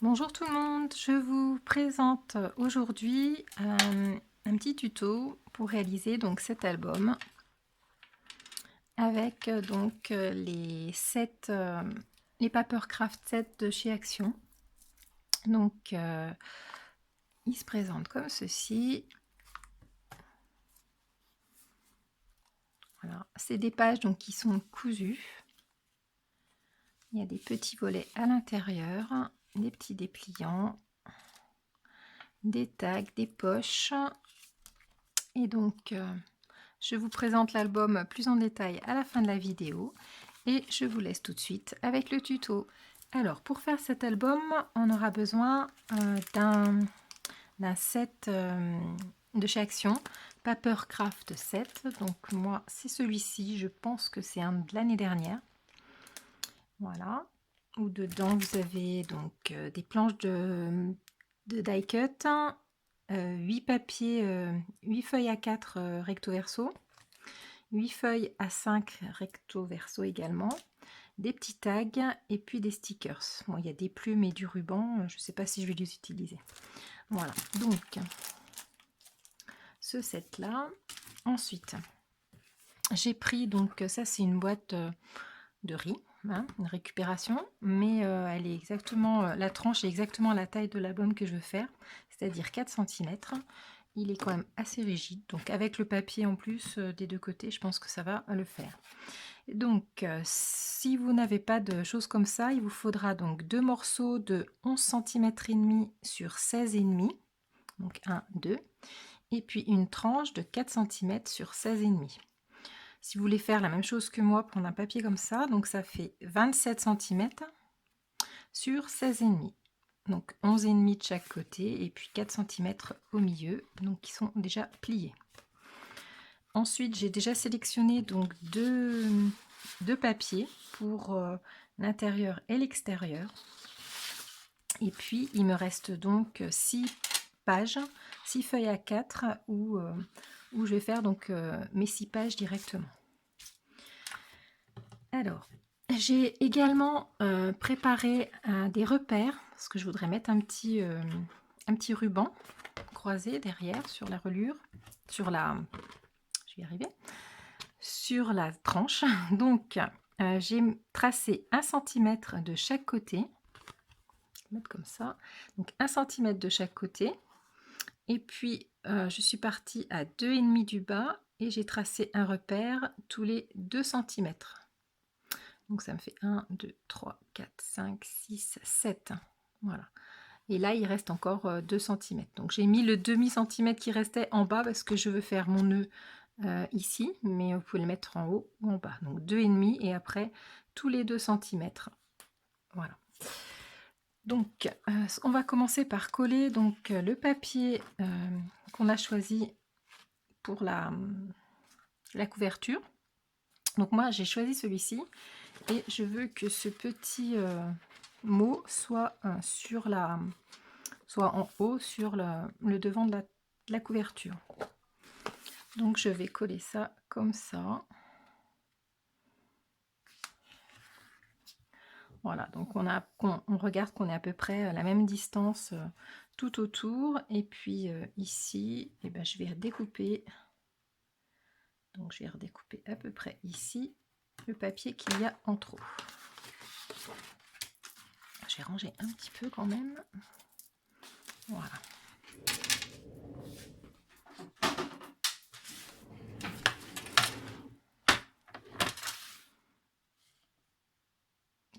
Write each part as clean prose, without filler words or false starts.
Bonjour tout le monde, je vous présente aujourd'hui un petit tuto pour réaliser donc cet album avec les Papercraft 7 de chez Action. Donc il se présente comme ceci. Voilà, c'est des pages donc qui sont cousues. Il y a des petits volets à l'intérieur, des petits dépliants, des tags, des poches. Et donc je vous présente l'album plus en détail à la fin de la vidéo et je vous laisse tout de suite avec le tuto. Alors pour faire cet album, on aura besoin d'un set de chez Action, Papercraft 7. Donc moi c'est celui-ci, je pense que c'est un de l'année dernière. Voilà, où dedans vous avez donc des planches de die cut, 8 papiers, 8 feuilles A4 recto verso, 8 feuilles A5 recto verso également, des petits tags et puis des stickers. Bon, il y a des plumes et du ruban, je ne sais pas si je vais les utiliser. Voilà, donc ce set là. Ensuite, j'ai pris, donc ça c'est une boîte de riz, hein, une récupération, mais elle est exactement, la tranche est exactement la taille de l'album que je veux faire, c'est-à-dire 4 cm. Il est quand même assez rigide, donc avec le papier en plus des deux côtés, je pense que ça va le faire. Donc si vous n'avez pas de choses comme ça, il vous faudra donc deux morceaux de 11 cm et demi sur 16,5, donc 1, 2, et puis une tranche de 4 cm sur 16,5. Si vous voulez faire la même chose que moi, prendre un papier comme ça, donc ça fait 27 cm sur 16,5. Donc 11,5 de chaque côté et puis 4 cm au milieu, donc qui sont déjà pliés. Ensuite, j'ai déjà sélectionné donc deux papiers pour l'intérieur et l'extérieur. Et puis, il me reste donc 6 pages, 6 feuilles A4 où je vais faire donc mes 6 pages directement. Alors, j'ai également préparé des repères parce que je voudrais mettre un petit ruban croisé derrière sur la reliure, je vais y arriver, sur la tranche. Donc, j'ai tracé 1 cm de chaque côté. Je vais mettre comme ça. Donc, 1 cm de chaque côté. Et puis, je suis partie à 2,5 du bas et j'ai tracé un repère tous les 2 cm. Donc ça me fait 1, 2, 3, 4, 5, 6, 7. Voilà. Et là, il reste encore 2 cm. Donc j'ai mis le demi-centimètre qui restait en bas parce que je veux faire mon nœud ici, mais vous pouvez le mettre en haut ou en bas. Donc 2,5 et après tous les 2 cm. Voilà. Donc on va commencer par coller donc le papier qu'on a choisi pour la couverture. Donc moi j'ai choisi celui-ci et je veux que ce petit mot soit soit en haut sur le devant de la couverture. Donc je vais coller ça comme ça. Voilà, donc on regarde qu'on est à peu près à la même distance tout autour. Et puis ici, eh ben, je vais redécouper. Donc je vais redécouper à peu près ici le papier qu'il y a en trop. Je vais ranger un petit peu quand même. Voilà.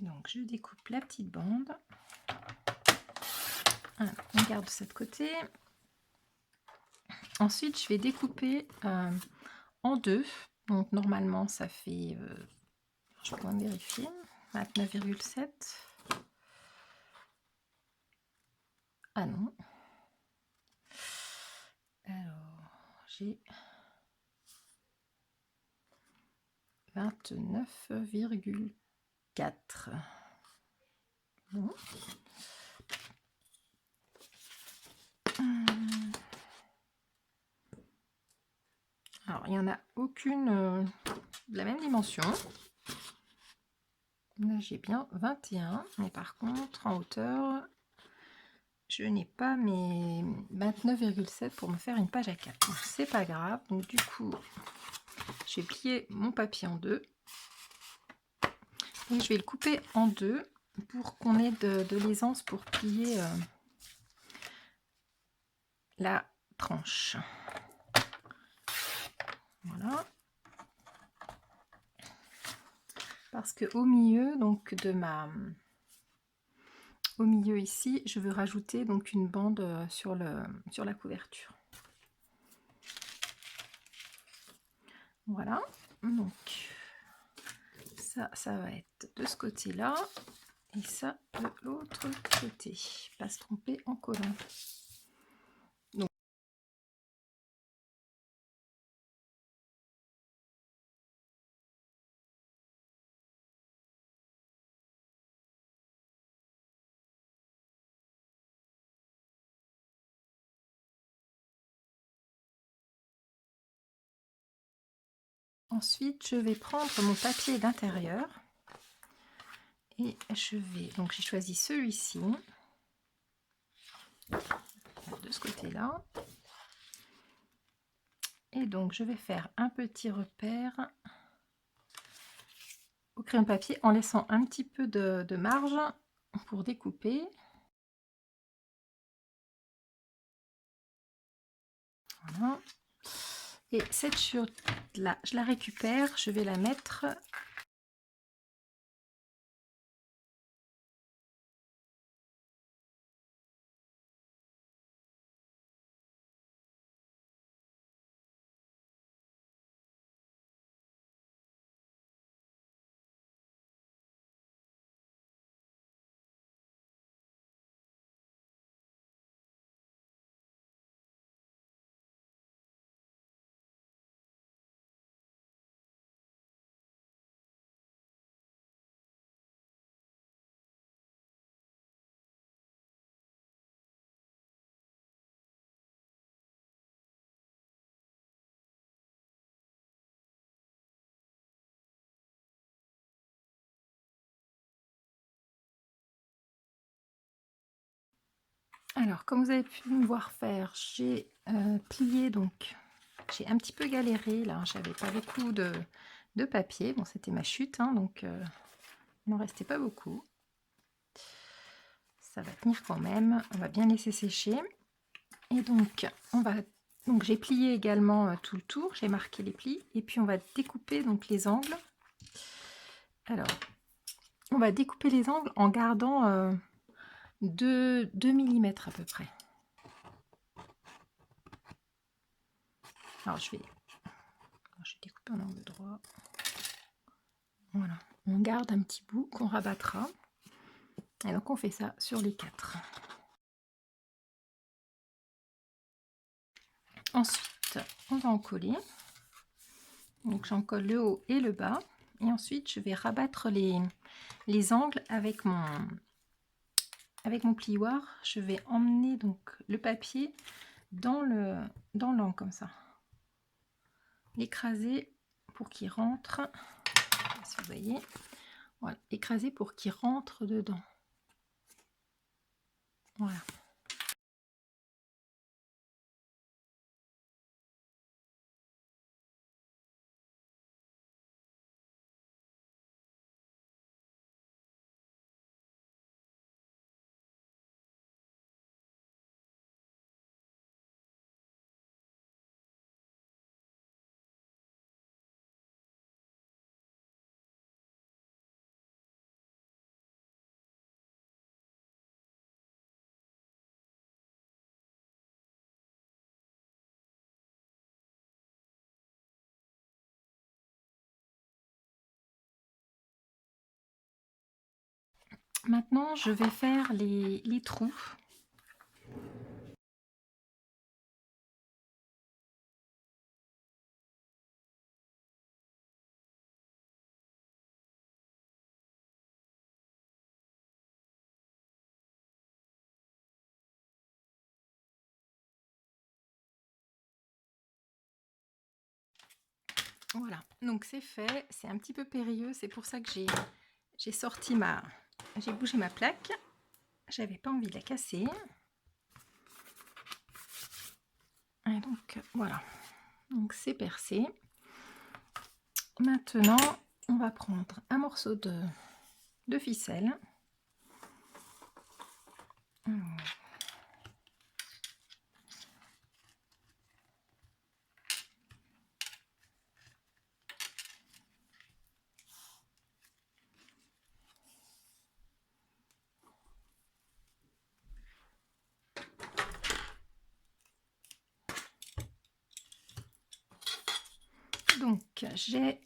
Donc je découpe la petite bande. Voilà, on garde ça de côté. Ensuite, je vais découper en deux. Donc normalement, ça fait, je vais quand même vérifier, 29,7. Ah non. Alors, j'ai 29,4. Bon. Alors, il n'y en a aucune de la même dimension. Là, j'ai bien 21, mais par contre, en hauteur, je n'ai pas mes 29,7 pour me faire une page A4. Bon, c'est pas grave. Donc du coup, je vais plier mon papier en deux. Et je vais le couper en deux pour qu'on ait de l'aisance pour plier la tranche. Voilà. Parce que au milieu, donc au milieu ici, je veux rajouter donc une bande sur la couverture. Voilà. Donc ça va être de ce côté-là et ça de l'autre côté. Pas se tromper en collant. Donc, ensuite, je vais prendre mon papier d'intérieur et je vais, donc j'ai choisi celui-ci de ce côté-là. Et donc je vais faire un petit repère au crayon papier en laissant un petit peu de marge pour découper. Voilà. Et cette chute là, je la récupère, je vais la mettre alors, comme vous avez pu me voir faire, j'ai plié, donc j'ai un petit peu galéré là, j'avais pas beaucoup de papier. Bon, c'était ma chute, hein, donc il n'en restait pas beaucoup. Ça va tenir quand même, on va bien laisser sécher. Et donc, j'ai plié également tout le tour, j'ai marqué les plis, et puis on va découper donc les angles. Alors, on va découper les angles en gardant 2 mm à peu près. Alors je vais découper en angle droit. Voilà, on garde un petit bout qu'on rabattra. Et donc on fait ça sur les 4. Ensuite, on va en coller. Donc j'en colle le haut et le bas. Et ensuite, je vais rabattre les angles avec mon plioir. Je vais emmener donc le papier dans l'angle comme ça. L'écraser pour qu'il rentre. Si vous voyez, voilà, écraser pour qu'il rentre dedans. Voilà. Maintenant, je vais faire les trous. Voilà, donc c'est fait. C'est un petit peu périlleux, c'est pour ça que j'ai bougé ma plaque. J'avais pas envie de la casser. Donc voilà, donc c'est percé. Maintenant, on va prendre un morceau de ficelle. Donc j'ai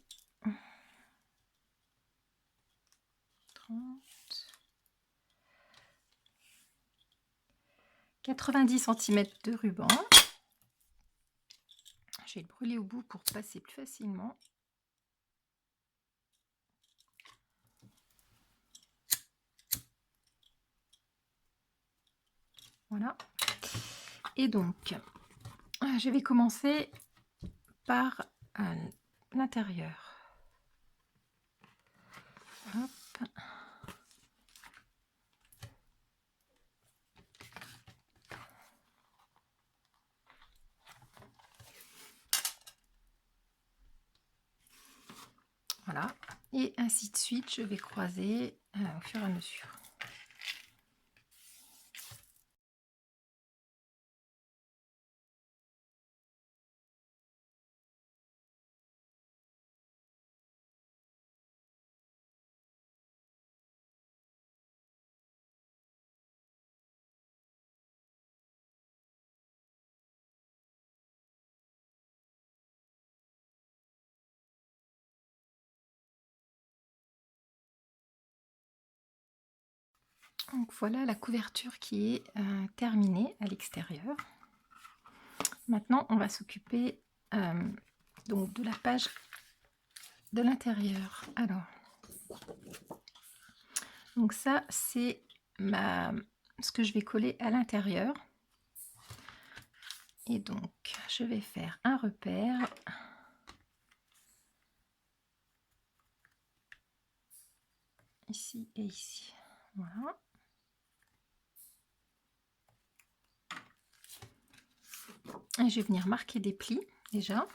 90 cm de ruban. Je vais le brûler au bout pour passer plus facilement. Voilà. Et donc, je vais commencer par l'intérieur. Hop. Voilà. Et ainsi de suite, je vais croiser au fur et à mesure. Donc voilà la couverture qui est terminée à l'extérieur. Maintenant, on va s'occuper donc de la page de l'intérieur. Alors, donc ça c'est ce que je vais coller à l'intérieur. Et donc, je vais faire un repère. Ici et ici. Voilà. Et je vais venir marquer des plis déjà.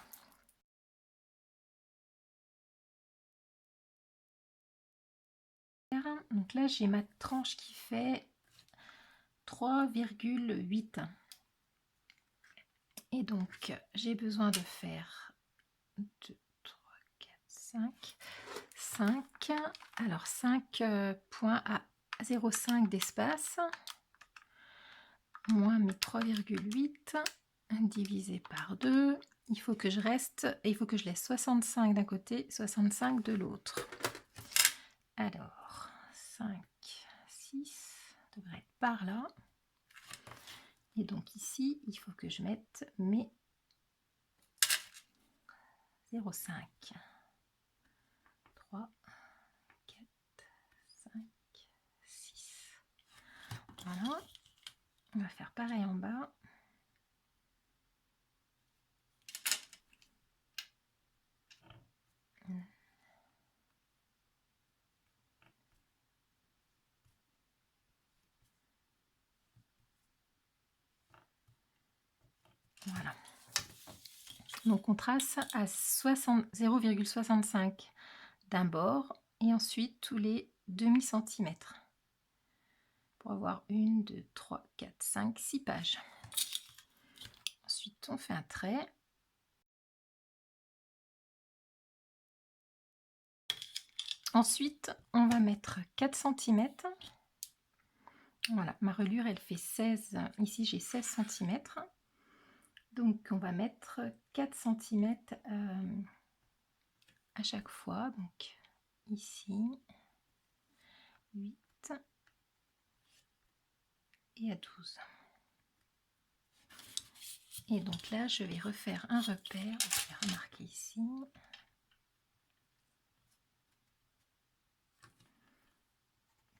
Donc là, j'ai ma tranche qui fait 3,8. Et donc, j'ai besoin de faire 2, 3, 4, 5. Alors, 5 points à 0,5 d'espace. Moins mes 3,8 divisé par 2. Il faut que je laisse 65 d'un côté, 65 de l'autre. Alors, 5, 6 devrait être par là. Et donc ici, il faut que je mette mes 0,5. 3, 4, 5, 6. Voilà. On va faire pareil en bas. Voilà. Donc on trace à 0,65 d'un bord et ensuite tous les demi-centimètres pour avoir 1, 2, 3, 4, 5, 6 pages. Ensuite on fait un trait. Ensuite on va mettre 4 cm. Voilà, ma reliure elle fait 16, ici j'ai 16 cm. Donc on va mettre 4 cm à chaque fois. Donc ici 8 et à 12. Et donc là je vais refaire un repère. Je vais remarquer ici.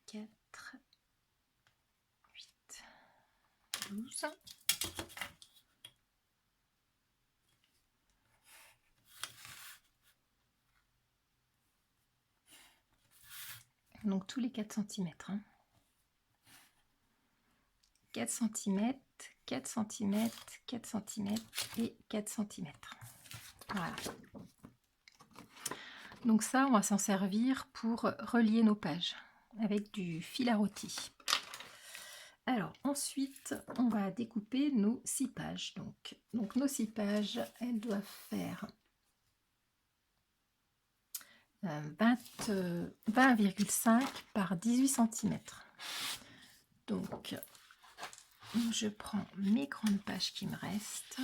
4, 8, 12. Donc tous les 4 cm. Hein. 4 cm, 4 cm, 4 cm et 4 cm. Voilà. Donc ça, on va s'en servir pour relier nos pages avec du fil à rôti. Alors ensuite, on va découper nos 6 pages. Donc nos 6 pages, elles doivent faire 20,5 par 18 cm. Donc je prends mes grandes pages qui me restent.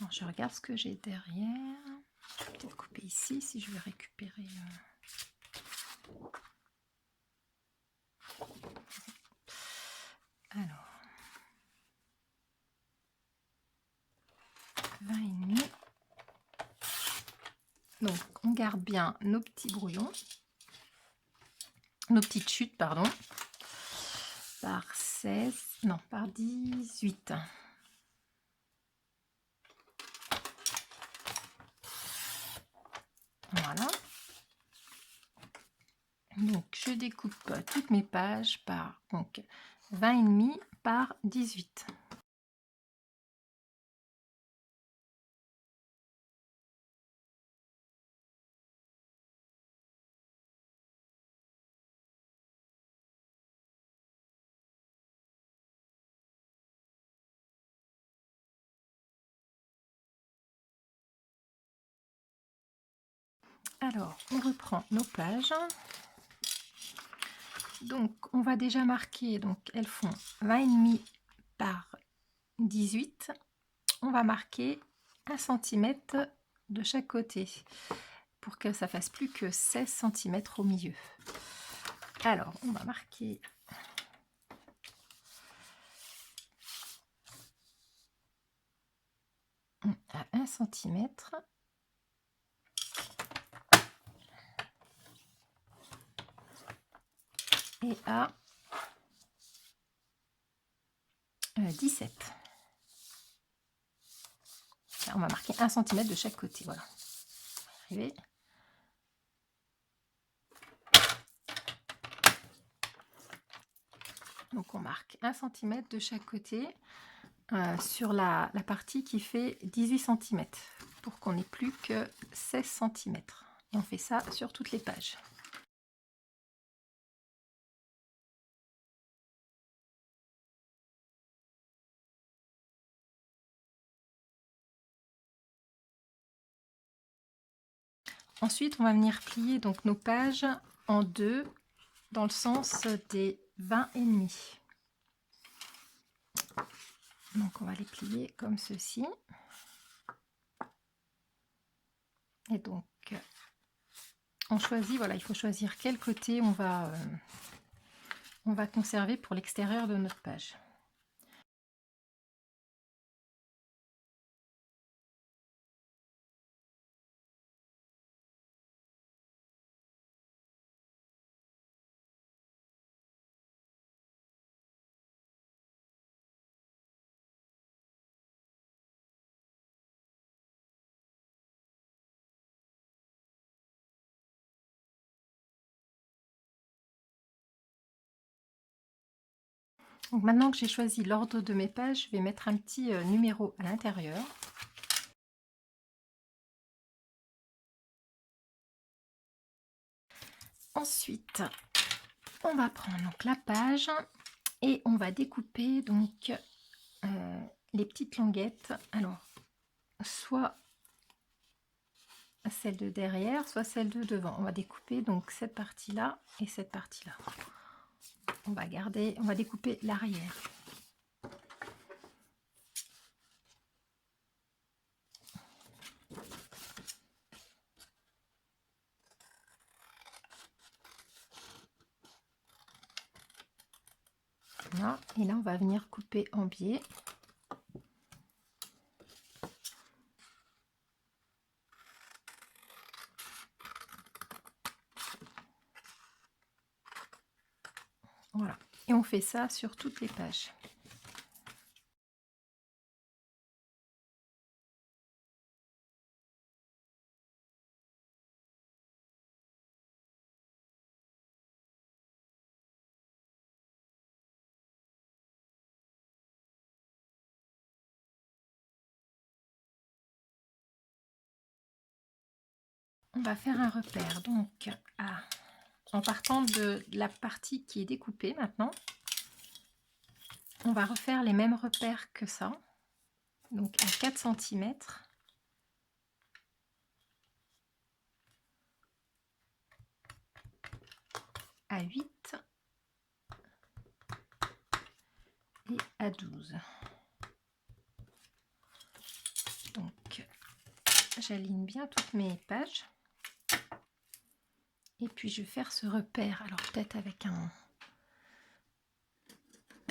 Alors, je regarde ce que j'ai derrière. Je vais peut-être couper ici si je vais récupérer. Alors, 20,5. Donc, on garde bien nos petits brouillons, nos petites chutes, pardon, par 16, non, par 18. Voilà. Donc, je découpe toutes mes pages par 20,5 par 18. Alors, on reprend nos pages. Donc, on va déjà marquer, donc elles font 20,5 par 18. On va marquer 1 cm de chaque côté pour que ça fasse plus que 16 cm au milieu. Alors, on va marquer à 1 cm. Et à 17. Là, on va marquer 1 cm de chaque côté. Voilà. On va y arriver. Donc on marque 1 cm de chaque côté sur la partie qui fait 18 cm pour qu'on n'ait plus que 16 cm. Et on fait ça sur toutes les pages. Ensuite, on va venir plier donc nos pages en deux dans le sens des 20,5. Donc on va les plier comme ceci. Et donc on choisit, voilà, il faut choisir quel côté on va conserver pour l'extérieur de notre page. Donc maintenant que j'ai choisi l'ordre de mes pages, je vais mettre un petit numéro à l'intérieur. Ensuite, on va prendre donc la page et on va découper donc les petites languettes. Alors, soit celle de derrière, soit celle de devant. On va découper donc cette partie-là et cette partie-là. On va garder, on va découper l'arrière. Voilà. Et là, on va venir couper en biais. Voilà. Et on fait ça sur toutes les pages. on va faire un repère. Donc, en partant de la partie qui est découpée maintenant, on va refaire les mêmes repères que ça. Donc à 4 cm. À 8 et à 12. Donc j'aligne bien toutes mes pages et puis je vais faire ce repère, alors peut-être avec un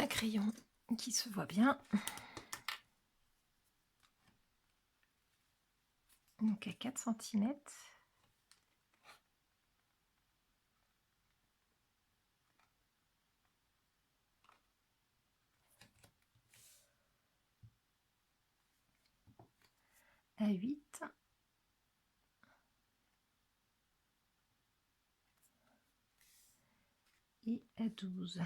crayon qui se voit bien. Donc à 4 cm. À 8 et à 12.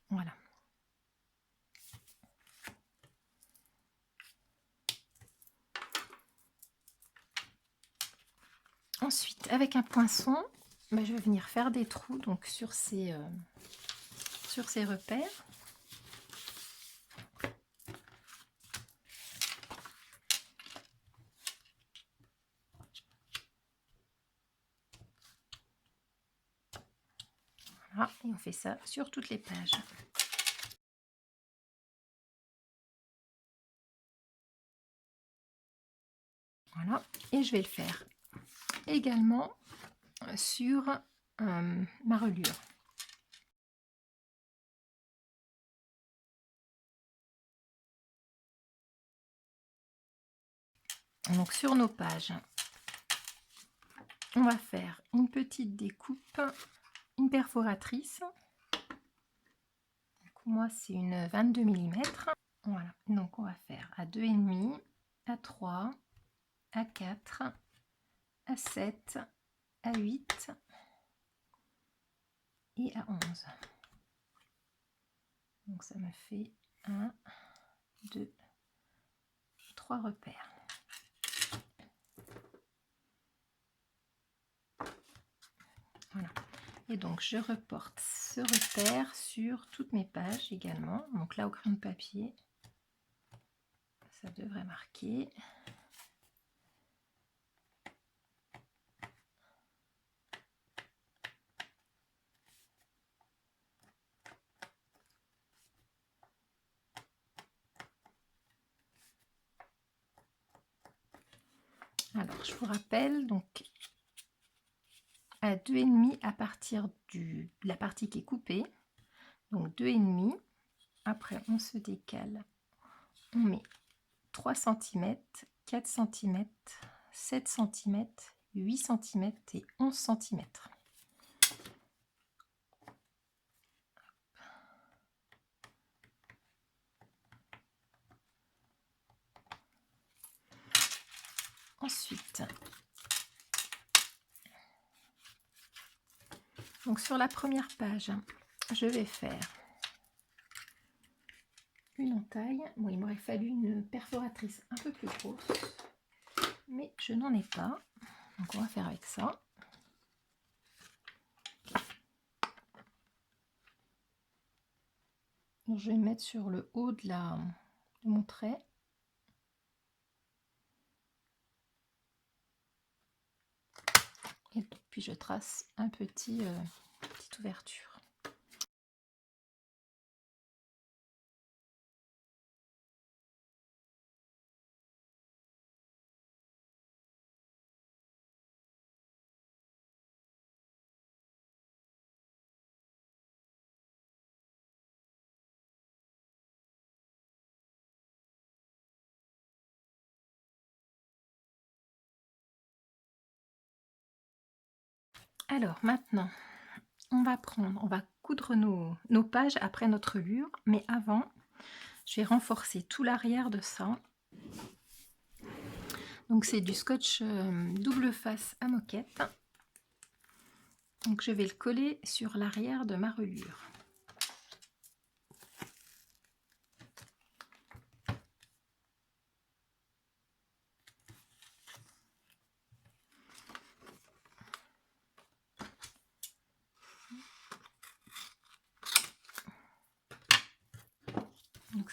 Voilà. Ensuite, avec un poinçon, je vais venir faire des trous donc sur ces repères. Voilà, et on fait ça sur toutes les pages. Voilà, et je vais le faire également sur ma reliure. Donc sur nos pages, on va faire une petite découpe, une perforatrice. Donc moi c'est une 22 mm. Voilà, donc on va faire à 2,5, à 3, à 4, à 7, à 8 et à 11. Donc ça me fait 1, 2, 3 repères. Voilà. Et donc je reporte ce repère sur toutes mes pages également. Donc là au crayon de papier, ça devrait marquer. Alors je vous rappelle donc à 2,5 à partir de la partie qui est coupée. Donc 2,5. Après on se décale. On met 3 cm, 4 cm, 7 cm, 8 cm et 11 cm. Ensuite, donc sur la première page, je vais faire une entaille. Bon, il m'aurait fallu une perforatrice un peu plus grosse, mais je n'en ai pas. Donc on va faire avec ça. Donc, je vais mettre sur le haut de mon trait. Et puis je trace un petite ouverture. Alors maintenant, on va coudre nos pages après notre lure, mais avant, je vais renforcer tout l'arrière de ça. Donc c'est du scotch double face à moquette. Donc je vais le coller sur l'arrière de ma reliure.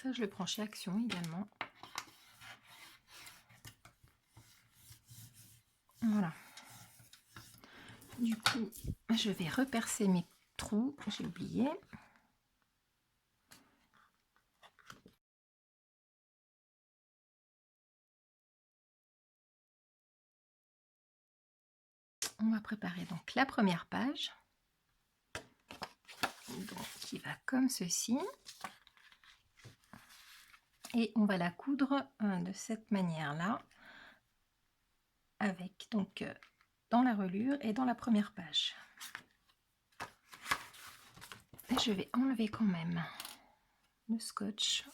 Ça, je le prends chez Action également. Voilà. Du coup, je vais repercer mes trous, j'ai oublié. On va préparer donc la première page, donc, qui va comme ceci. Et on va la coudre de cette manière-là, avec donc dans la reliure et dans la première page. Et je vais enlever quand même le scotch.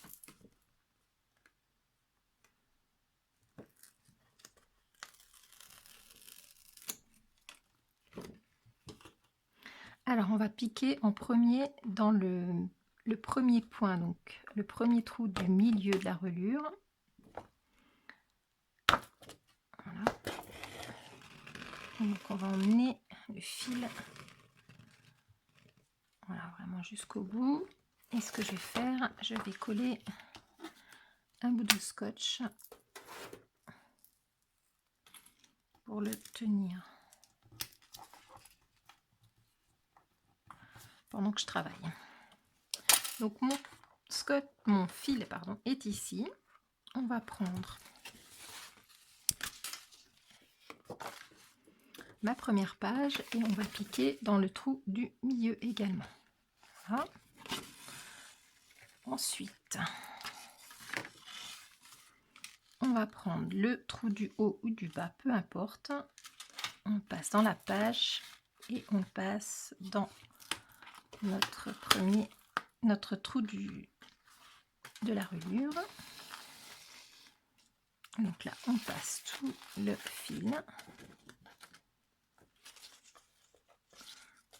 Alors on va piquer en premier dans le premier point, donc le premier trou du milieu de la reliure. Voilà. Donc on va emmener le fil, voilà, vraiment jusqu'au bout. Et ce que je vais faire, je vais coller un bout de scotch pour le tenir pendant que je travaille. Donc mon fil pardon, est ici. On va prendre ma première page et on va piquer dans le trou du milieu également. Voilà. Ensuite, on va prendre le trou du haut ou du bas, peu importe. On passe dans la page et on passe dans notre trou de la reliure. Donc là, on passe tout le fil.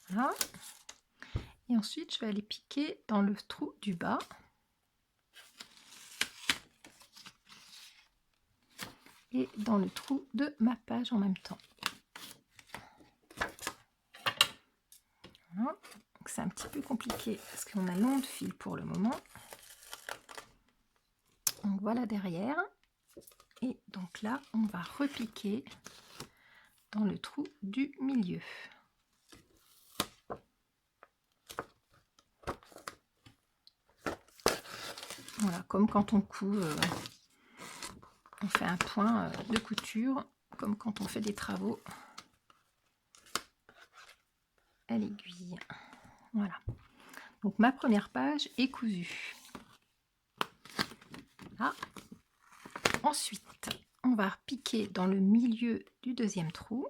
Voilà. Et ensuite, je vais aller piquer dans le trou du bas. Et dans le trou de ma page en même temps. Voilà. C'est un petit peu compliqué parce qu'on a long de fil pour le moment. Donc voilà derrière. Et donc là, on va repiquer dans le trou du milieu. Voilà, comme quand on coud, on fait un point de couture, comme quand on fait des travaux à l'aiguille. Voilà. Donc ma première page est cousue. Là. Ensuite, on va piquer dans le milieu du deuxième trou.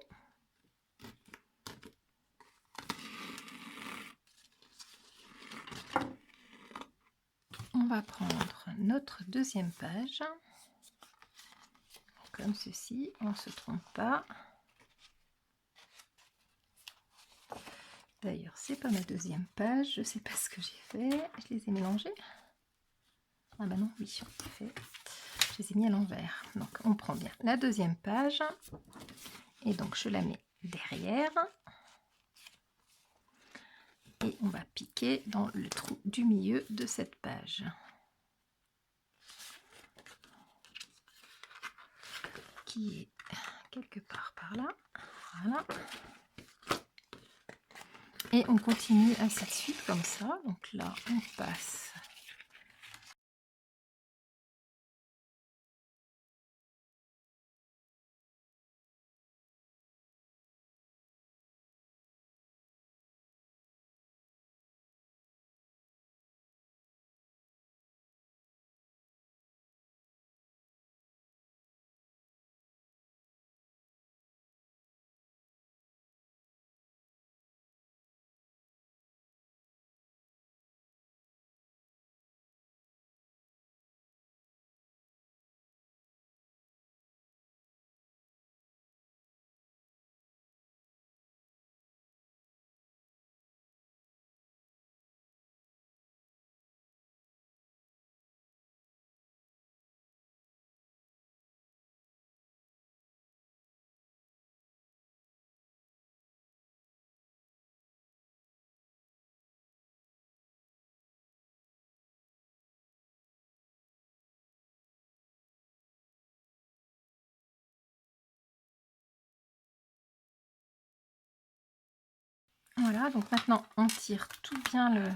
On va prendre notre deuxième page, comme ceci, on ne se trompe pas. D'ailleurs, c'est pas ma deuxième page, je sais pas ce que j'ai fait, je les ai mélangés. Ah bah non, oui, en effet, je les ai mis à l'envers. Donc on prend bien la deuxième page, et donc je la mets derrière. Et on va piquer dans le trou du milieu de cette page. Qui est quelque part par là. Voilà. Et on continue ainsi de suite comme ça. Donc là, on passe Voilà, donc maintenant on tire tout bien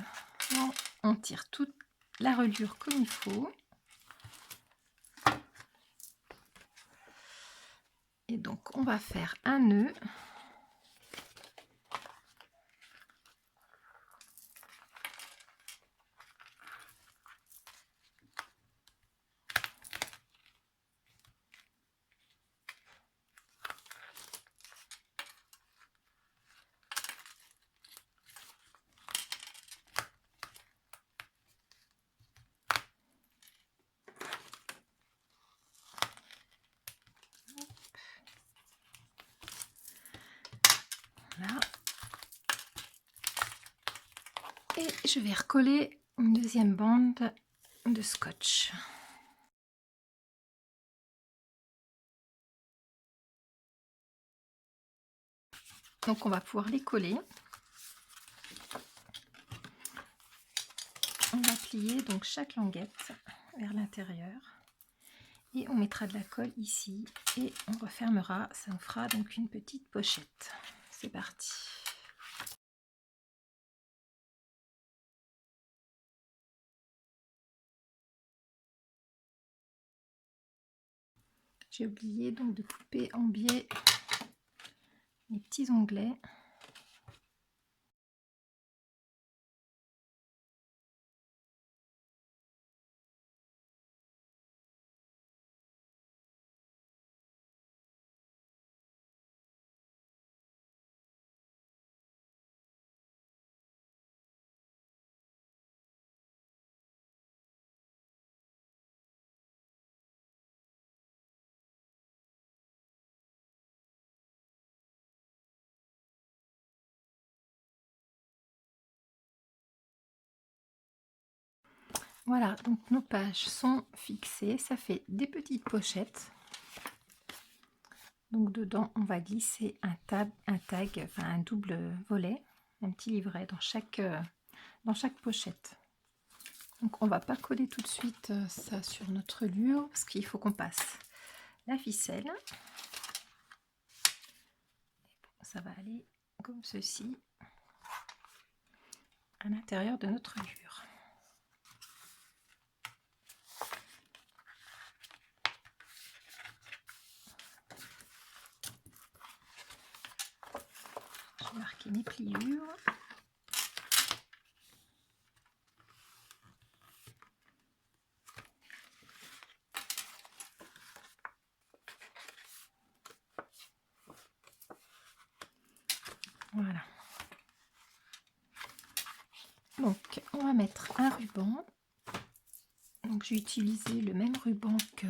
on tire toute la reliure comme il faut. Et donc on va faire un nœud. Voilà. Et je vais recoller une deuxième bande de scotch. Donc on va pouvoir les coller. On va plier donc chaque languette vers l'intérieur. Et on mettra de la colle ici et on refermera. Ça nous fera donc une petite pochette. C'est parti. J'ai oublié donc de couper en biais les petits onglets. Voilà, donc nos pages sont fixées. Ça fait des petites pochettes. Donc dedans, on va glisser un tag, enfin un double volet, un petit livret dans chaque pochette. Donc on va pas coller tout de suite ça sur notre reliure parce qu'il faut qu'on passe la ficelle. Ça va aller comme ceci à l'intérieur de notre reliure. Je vais marquer mes pliures. Voilà. Donc on va mettre un ruban. Donc j'ai utilisé le même ruban que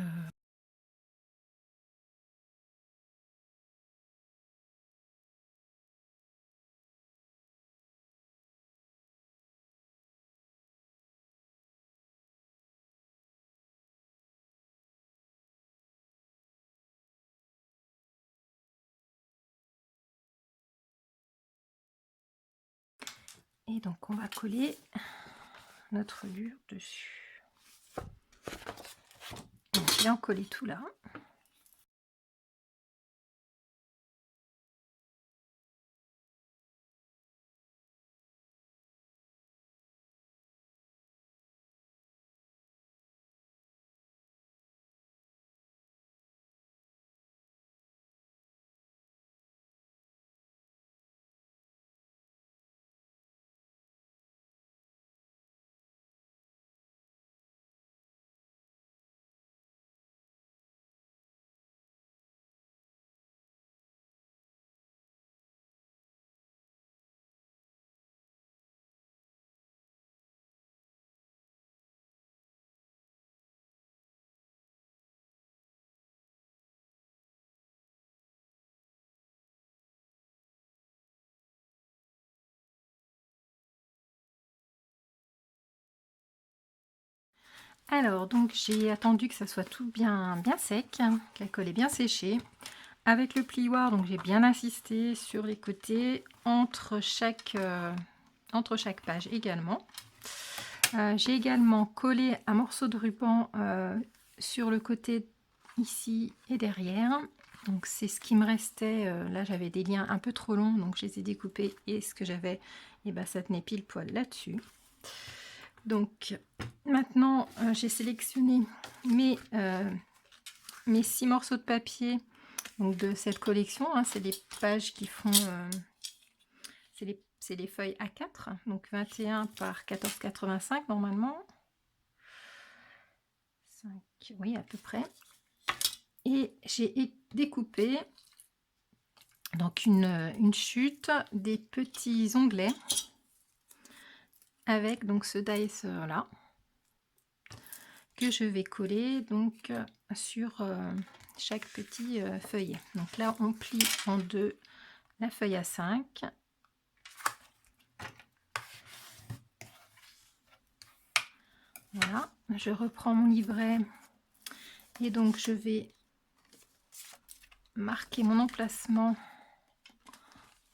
et donc on va coller notre reliure dessus. Donc, bien coller tout là. Alors, donc j'ai attendu que ça soit tout bien sec, que la colle est bien séchée. Avec le plioir, donc j'ai bien insisté sur les côtés, entre chaque page également. J'ai également collé un morceau de ruban sur le côté ici et derrière. Donc c'est ce qui me restait. Là j'avais des liens un peu trop longs, donc je les ai découpés et ce que j'avais, et ben ça tenait pile poil là-dessus. Donc maintenant j'ai sélectionné mes 6 morceaux de papier donc de cette collection, hein. C'est les pages qui font c'est les feuilles A4, donc 21 par 14,85 normalement. 5, oui à peu près. Et j'ai découpé donc une chute, des petits onglets avec donc ce dice là que je vais coller donc sur chaque petit feuillet. Donc là on plie en deux la feuille A5. Voilà, je reprends mon livret et donc je vais marquer mon emplacement.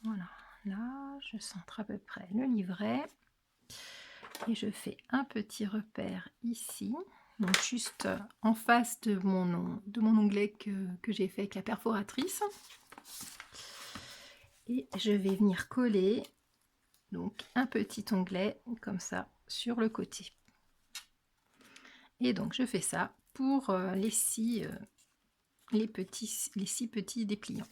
Voilà, là je centre à peu près le livret et je fais un petit repère ici, donc juste en face de mon onglet que j'ai fait avec la perforatrice, et je vais venir coller donc un petit onglet comme ça sur le côté. Et donc je fais ça pour les 6 petits dépliants.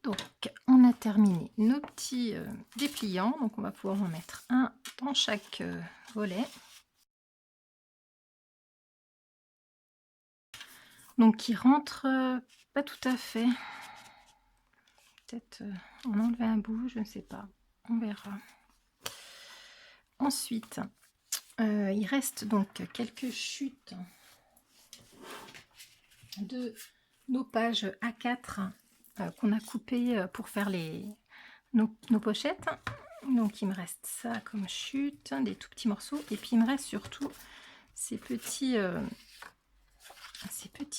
Donc on a terminé nos petits dépliants, donc on va pouvoir en mettre un dans chaque volet. Donc qui rentre pas tout à fait. Peut-être en enlever un bout, je ne sais pas, on verra. Ensuite, il reste donc quelques chutes de nos pages A4 qu'on a coupées pour faire nos pochettes. Donc il me reste ça comme chute, des tout petits morceaux, et puis il me reste surtout ces petits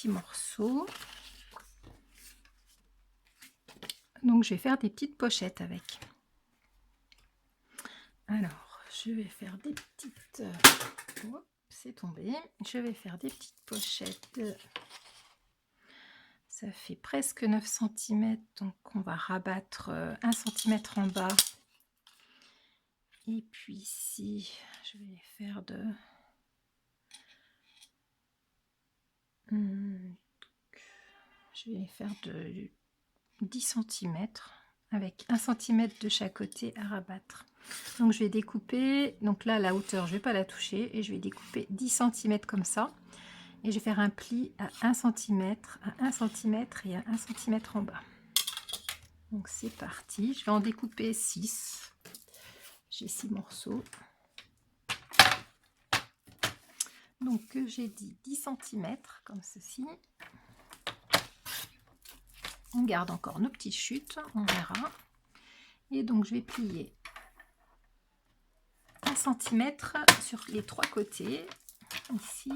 morceaux. Donc je vais faire des petites pochettes avec. Alors je vais faire des petites c'est tombé, je vais faire des petites pochettes. Ça fait presque 9 cm, donc on va rabattre 1 cm en bas. Et puis ici, je vais les faire de... je vais les faire de 10 cm, avec 1 cm de chaque côté à rabattre. Donc je vais découper, donc là la hauteur je ne vais pas la toucher, et je vais découper 10 cm comme ça. Et je vais faire un pli à 1 cm, à 1 cm et à 1 cm en bas. Donc c'est parti, je vais en découper 6. J'ai 6 morceaux. Donc j'ai dit 10 cm comme ceci. On garde encore nos petites chutes, on verra. Et donc je vais plier 1 cm sur les 3 côtés, ici.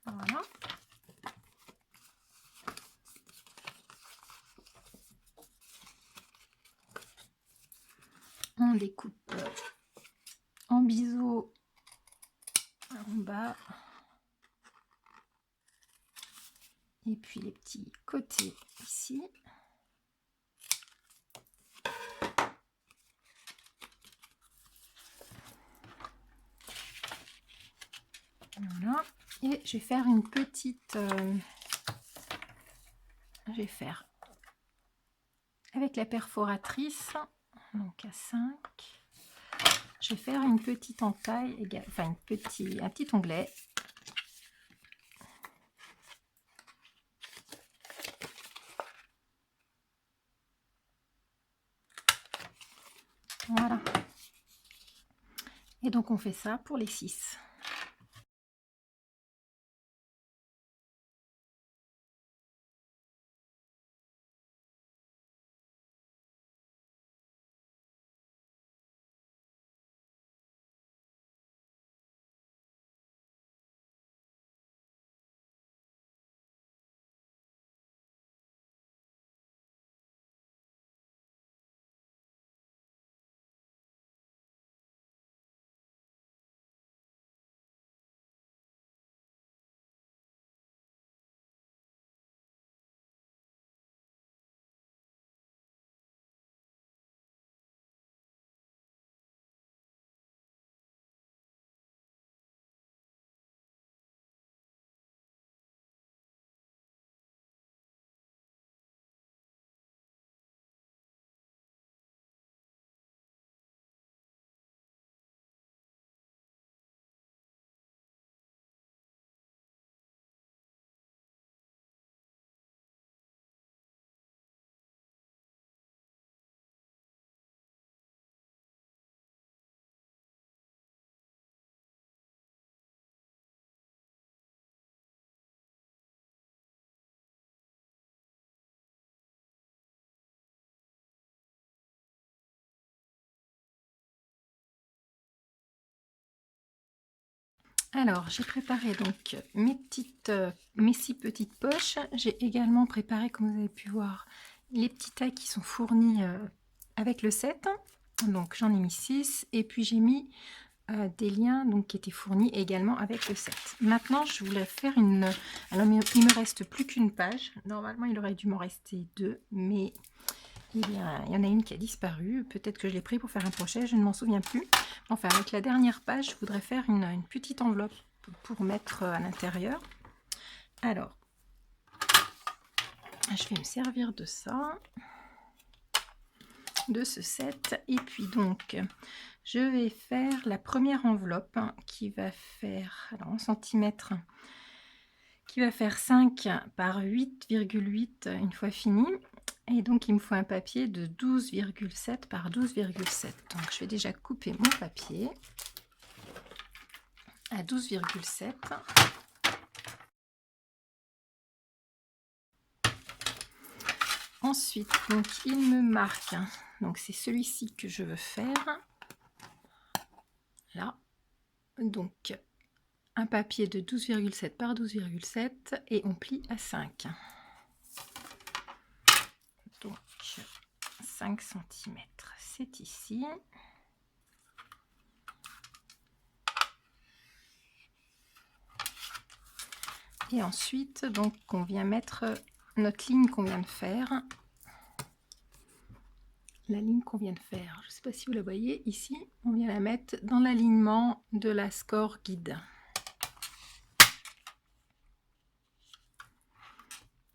Voilà. On découpe en biseau en bas. Et puis les petits côtés ici. Voilà. Et je vais faire une petite... je vais faire avec la perforatrice, donc à 5. Je vais faire une petite entaille, enfin un petit onglet. Voilà. Et donc on fait ça pour les 6. Alors, j'ai préparé donc mes 6 petites poches. J'ai également préparé, comme vous avez pu voir, les petits tailles qui sont fournis avec le set. Donc, j'en ai mis 6 et puis j'ai mis des liens donc, qui étaient fournis également avec le set. Maintenant, je voulais faire une... Alors, il me reste plus qu'une page. Normalement, il aurait dû m'en rester 2, mais il y en a une qui a disparu. Peut-être que je l'ai pris pour faire un crochet, je ne m'en souviens plus. Enfin, avec la dernière page, je voudrais faire une petite enveloppe pour mettre à l'intérieur. Alors, je vais me servir de ça, de ce set. Et puis donc, je vais faire la première enveloppe qui va faire, alors en centimètres, qui va faire 5 par 8,8 une fois fini. Et donc, il me faut un papier de 12,7 par 12,7. Donc, je vais déjà couper mon papier à 12,7. Ensuite, donc, il me marque, donc c'est celui-ci que je veux faire. Là, donc, un papier de 12,7 par 12,7 et on plie à 5. Donc, 5 cm, c'est ici. Et ensuite, donc, on vient mettre notre ligne qu'on vient de faire. La ligne qu'on vient de faire, je ne sais pas si vous la voyez, ici, on vient la mettre dans l'alignement de la score guide.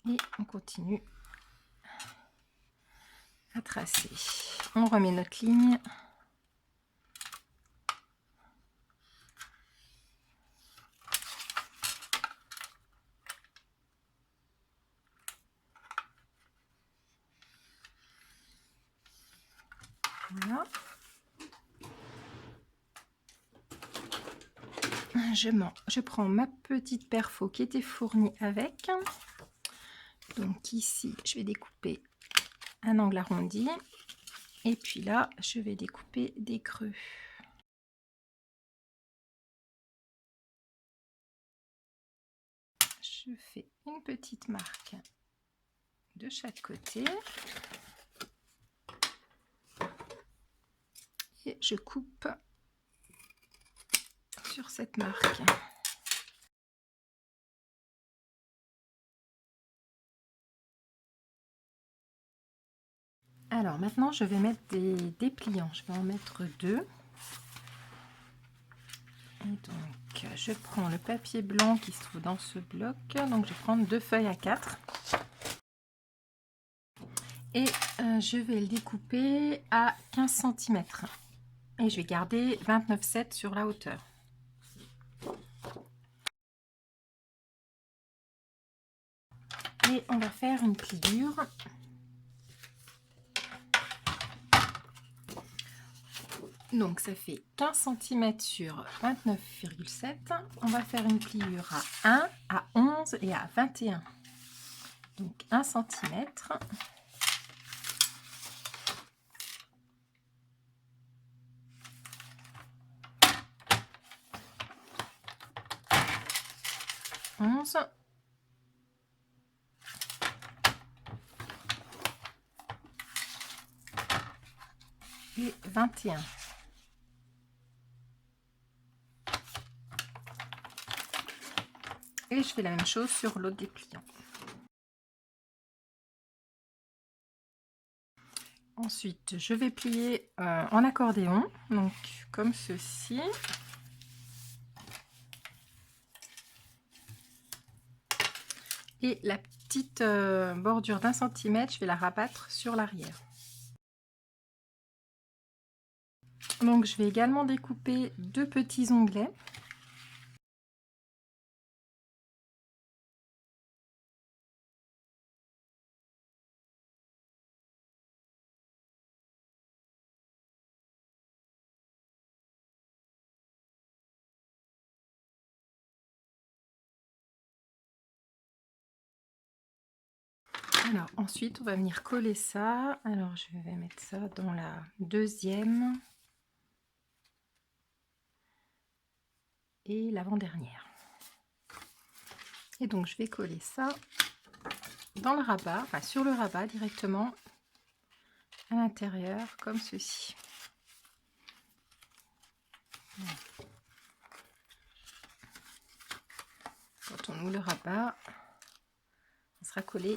Et on continue à tracer. On remet notre ligne. Voilà. Je prends ma petite perfo qui était fournie avec. Donc ici, je vais découper un angle arrondi. Et puis là, je vais découper des creux. Je fais une petite marque de chaque côté. Et je coupe sur cette marque. Alors maintenant, je vais mettre des dépliants. Je vais en mettre 2. Et donc, je prends le papier blanc qui se trouve dans ce bloc. Donc, je vais prendre 2 feuilles à 4. Et je vais le découper à 15 cm. Et je vais garder 29,7 sur la hauteur. Et on va faire une pliure. Donc ça fait 15 cm sur 29,7. On va faire une pliure à 1, à 11 et à 21. Donc 1 cm. Et 21. Et je fais la même chose sur l'autre dépliant. Ensuite, je vais plier en accordéon, donc comme ceci. Et la petite bordure d'1 cm, je vais la rabattre sur l'arrière. Donc je vais également découper 2 petits onglets. Alors ensuite on va venir coller ça. Alors je vais mettre ça dans la deuxième et l'avant-dernière. Et donc je vais coller ça dans le rabat, enfin sur le rabat directement à l'intérieur comme ceci. Voilà. Quand on ouvre le rabat, on sera collé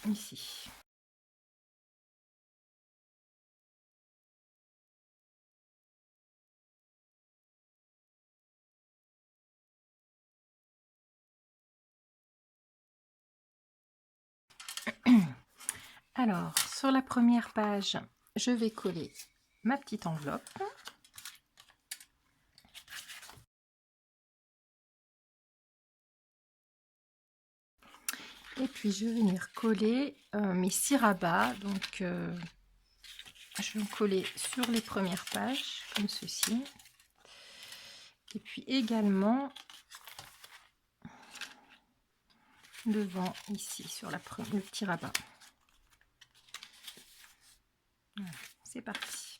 ici. Alors, sur la première page, je vais coller ma petite enveloppe. Et puis, je vais venir coller mes 6 rabats. Donc, je vais en coller sur les premières pages, comme ceci. Et puis également devant, ici, sur le petit rabat. Voilà, c'est parti.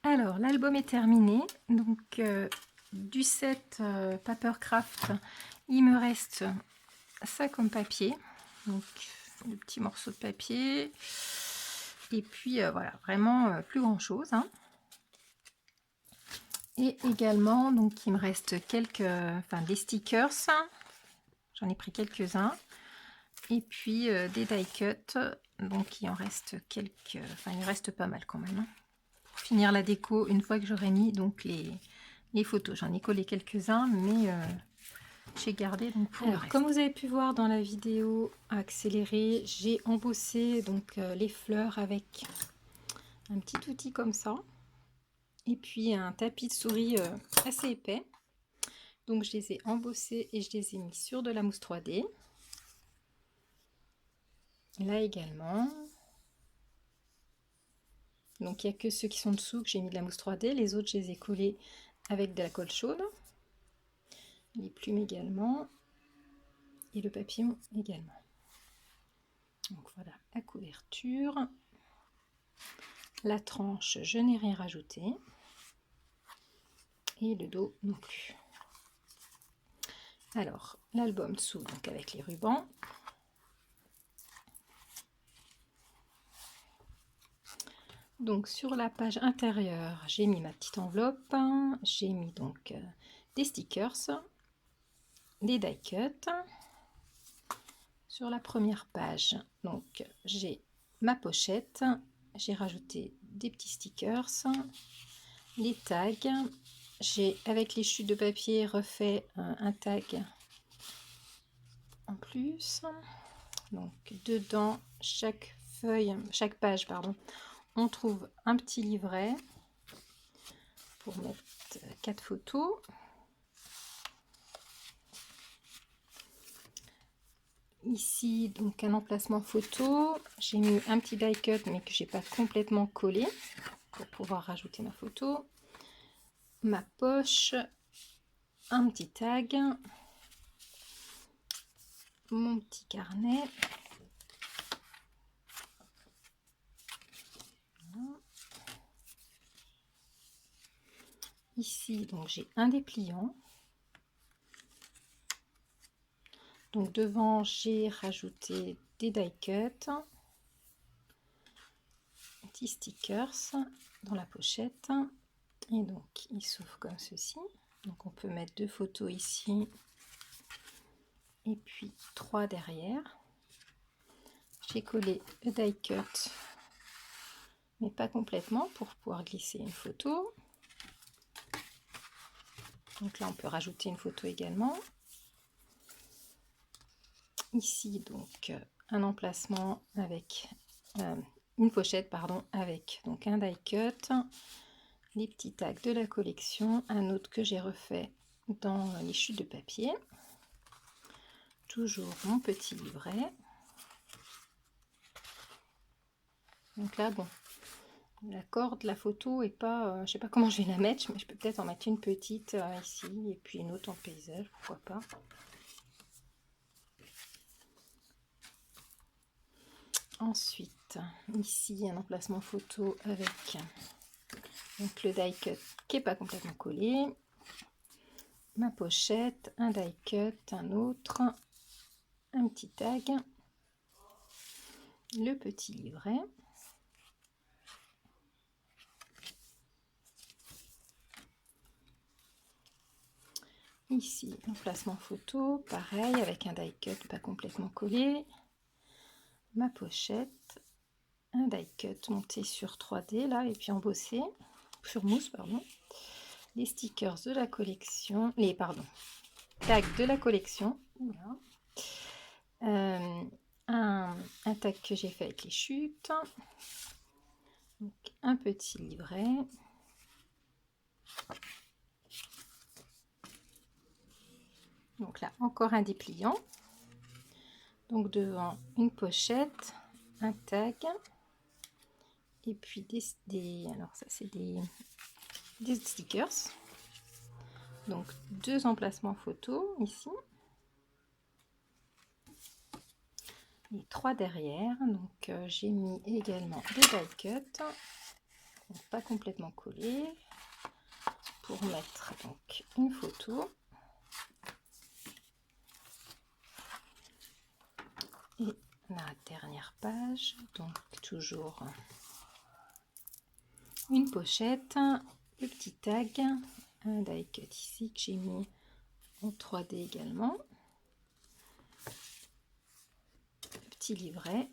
Alors, l'album est terminé. Donc, du set Papercraft, il me reste ça comme papier. Donc, le petit morceau de papier. Et puis, voilà, vraiment plus grand chose. Hein. Et également, donc, il me reste des stickers. J'en ai pris quelques-uns. Et puis, des die cuts. Donc, il en reste quelques... Enfin, il reste pas mal quand même. Hein. Finir la déco une fois que j'aurai mis donc les photos. J'en ai collé quelques-uns, mais j'ai gardé donc pour le reste. Comme vous avez pu voir dans la vidéo accélérée, j'ai embossé donc les fleurs avec un petit outil comme ça et puis un tapis de souris assez épais. Donc je les ai embossés et je les ai mis sur de la mousse 3D. Là également. Donc il n'y a que ceux qui sont dessous que j'ai mis de la mousse 3D, les autres je les ai collés avec de la colle chaude. Les plumes également. Et le papillon également. Donc voilà la couverture. La tranche, je n'ai rien rajouté. Et le dos non plus. Alors, l'album dessous, donc avec les rubans. Donc sur la page intérieure, j'ai mis ma petite enveloppe. J'ai mis donc des stickers, des die cuts. Sur la première page, donc j'ai ma pochette. J'ai rajouté des petits stickers, les tags. J'ai avec les chutes de papier refait un tag en plus. Donc dedans chaque page pardon, on trouve un petit livret pour mettre 4 photos. Ici donc un emplacement photo. J'ai mis un petit die cut mais que j'ai pas complètement collé pour pouvoir rajouter ma photo. Ma poche, un petit tag, mon petit carnet. Voilà. Ici, donc j'ai un dépliant. Donc devant, j'ai rajouté des die cuts, petits stickers dans la pochette. Et donc il s'ouvre comme ceci. Donc on peut mettre 2 photos ici et puis 3 derrière. J'ai collé le die cut mais pas complètement pour pouvoir glisser une photo. Donc là on peut rajouter une photo également. Ici donc un emplacement avec une pochette pardon avec donc un die cut, les petits tags de la collection, un autre que j'ai refait dans les chutes de papier. Toujours mon petit livret. Donc là, bon, la corde, la photo est pas, je sais pas comment je vais la mettre, mais je peux peut-être en mettre une petite ici et puis une autre en paysage, pourquoi pas. Ensuite, ici un emplacement photo avec donc le die cut qui est pas complètement collé, ma pochette, un die cut, un autre, un petit tag, le petit livret. Ici, emplacement photo, pareil, avec un die cut pas complètement collé. Ma pochette, un die cut monté sur 3D, là, et puis embossé, sur mousse, pardon. Les stickers de la collection, tags de la collection. Voilà. Un tag que j'ai fait avec les chutes. Donc, un petit livret. Donc là, encore un dépliant. Donc devant une pochette, un tag. Et puis alors ça c'est des stickers. Donc 2 emplacements photos ici. Et 3 derrière. Donc j'ai mis également des die cuts. pas complètement collé, pour mettre donc une photo. Et la dernière page, donc toujours une pochette, le petit tag, un die cut ici que j'ai mis en 3D également, le petit livret.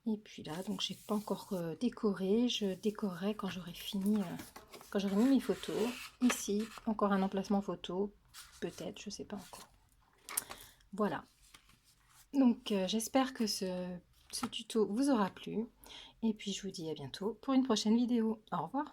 Et puis là, donc j'ai pas encore décoré, je décorerai quand j'aurai fini, quand j'aurai mis mes photos. Ici, encore un emplacement photo, peut-être, je sais pas encore. Voilà. Donc j'espère que ce tuto vous aura plu. Et puis je vous dis à bientôt pour une prochaine vidéo. Au revoir.